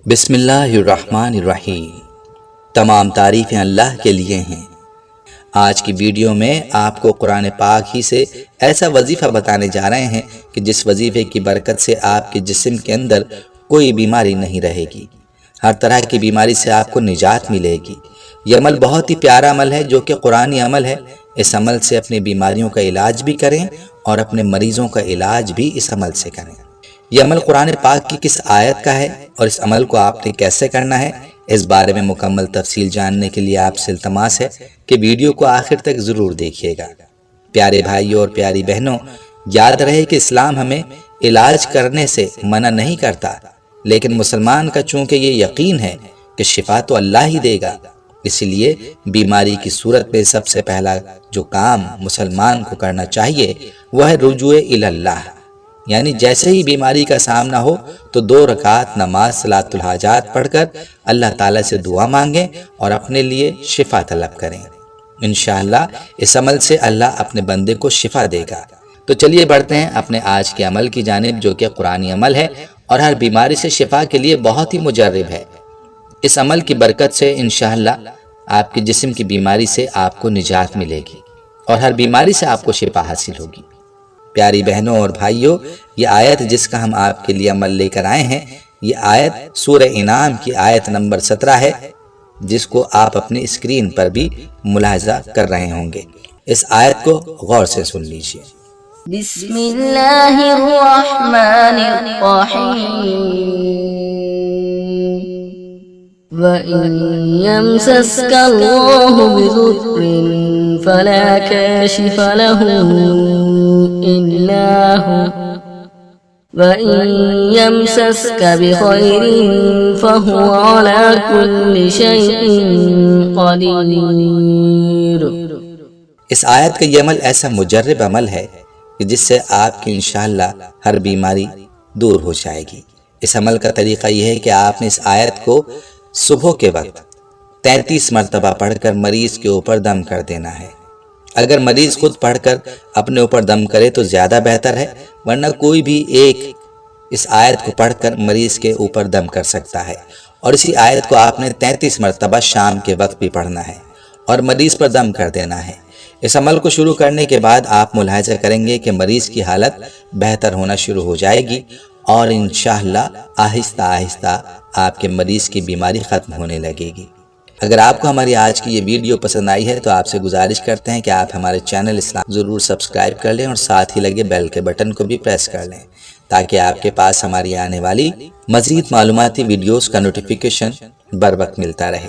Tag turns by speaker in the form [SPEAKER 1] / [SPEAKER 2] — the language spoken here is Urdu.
[SPEAKER 1] بسم اللہ الرحمن الرحیم۔ تمام تعریفیں اللہ کے لیے ہیں۔ آج کی ویڈیو میں آپ کو قرآن پاک ہی سے ایسا وظیفہ بتانے جا رہے ہیں کہ جس وظیفے کی برکت سے آپ کے جسم کے اندر کوئی بیماری نہیں رہے گی، ہر طرح کی بیماری سے آپ کو نجات ملے گی۔ یہ عمل بہت ہی پیارا عمل ہے جو کہ قرآنی عمل ہے۔ اس عمل سے اپنی بیماریوں کا علاج بھی کریں اور اپنے مریضوں کا علاج بھی اس عمل سے کریں۔ یہ عمل قرآن پاک کی کس آیت کا ہے اور اس عمل کو آپ نے کیسے کرنا ہے، اس بارے میں مکمل تفصیل جاننے کے لیے آپ سے التماس ہے کہ ویڈیو کو آخر تک ضرور دیکھیے گا۔ پیارے بھائیوں اور پیاری بہنوں، یاد رہے کہ اسلام ہمیں علاج کرنے سے منع نہیں کرتا، لیکن مسلمان کا چونکہ یہ یقین ہے کہ شفا تو اللہ ہی دے گا، اس لیے بیماری کی صورت میں سب سے پہلا جو کام مسلمان کو کرنا چاہیے وہ ہے رجوع اللہ، یعنی جیسے ہی بیماری کا سامنا ہو تو 2 رکعت نماز صلاۃ الحاجات پڑھ کر اللہ تعالیٰ سے دعا مانگیں اور اپنے لیے شفا طلب کریں۔ انشاءاللہ اس عمل سے اللہ اپنے بندے کو شفا دے گا۔ تو چلیے بڑھتے ہیں اپنے آج کے عمل کی جانب، جو کہ قرآنی عمل ہے اور ہر بیماری سے شفا کے لیے بہت ہی مجرب ہے۔ اس عمل کی برکت سے انشاءاللہ آپ کے جسم کی بیماری سے آپ کو نجات ملے گی اور ہر بیماری سے آپ کو شفا حاصل ہوگی۔ پیاری بہنوں اور بھائیوں، یہ آیت جس کا ہم آپ کے لیے عمل لے کر آئے ہیں، یہ آیت سورہ انعام کی آیت نمبر 17 ہے، جس کو آپ اپنی اسکرین پر بھی ملاحظہ کر رہے ہوں گے۔ اس آیت کو غور سے سن لیجئے۔
[SPEAKER 2] بسم اللہ الرحمن الرحیم وَإِن يَمْسَسْكَ اللَّهُ بِضُرٍّ فَلَا كَاشِفَ لَهُ إِلَّا هُوَ وَإِن يَمْسَسْكَ بِخَيْرٍ فَهُوَ عَلَى كُلِّ شَيْءٍ قَدِيرٌ۔
[SPEAKER 1] اس آیت کا یہ عمل ایسا مجرب عمل ہے کہ جس سے آپ کی انشاءاللہ ہر بیماری دور ہو جائے گی۔ اس عمل کا طریقہ یہ ہے کہ آپ نے اس آیت کو صبح کے وقت 33 مرتبہ پڑھ کر مریض کے اوپر دم کر دینا ہے۔ اگر مریض خود پڑھ کر اپنے اوپر دم کرے تو زیادہ بہتر ہے، ورنہ کوئی بھی ایک اس آیت کو پڑھ کر مریض کے اوپر دم کر سکتا ہے، اور اسی آیت کو آپ نے 33 مرتبہ شام کے وقت بھی پڑھنا ہے اور مریض پر دم کر دینا ہے۔ اس عمل کو شروع کرنے کے بعد آپ ملاحظہ کریں گے کہ مریض کی حالت بہتر ہونا شروع ہو جائے گی اور انشاءاللہ آہستہ آہستہ آپ کے مریض کی بیماری ختم ہونے لگے گی۔ اگر آپ کو ہماری آج کی یہ ویڈیو پسند آئی ہے تو آپ سے گزارش کرتے ہیں کہ آپ ہمارے چینل اسلام ضرور سبسکرائب کر لیں اور ساتھ ہی لگے بیل کے بٹن کو بھی پریس کر لیں، تاکہ آپ کے پاس ہماری آنے والی مزید معلوماتی ویڈیوز کا نوٹیفیکیشن بر وقت ملتا رہے۔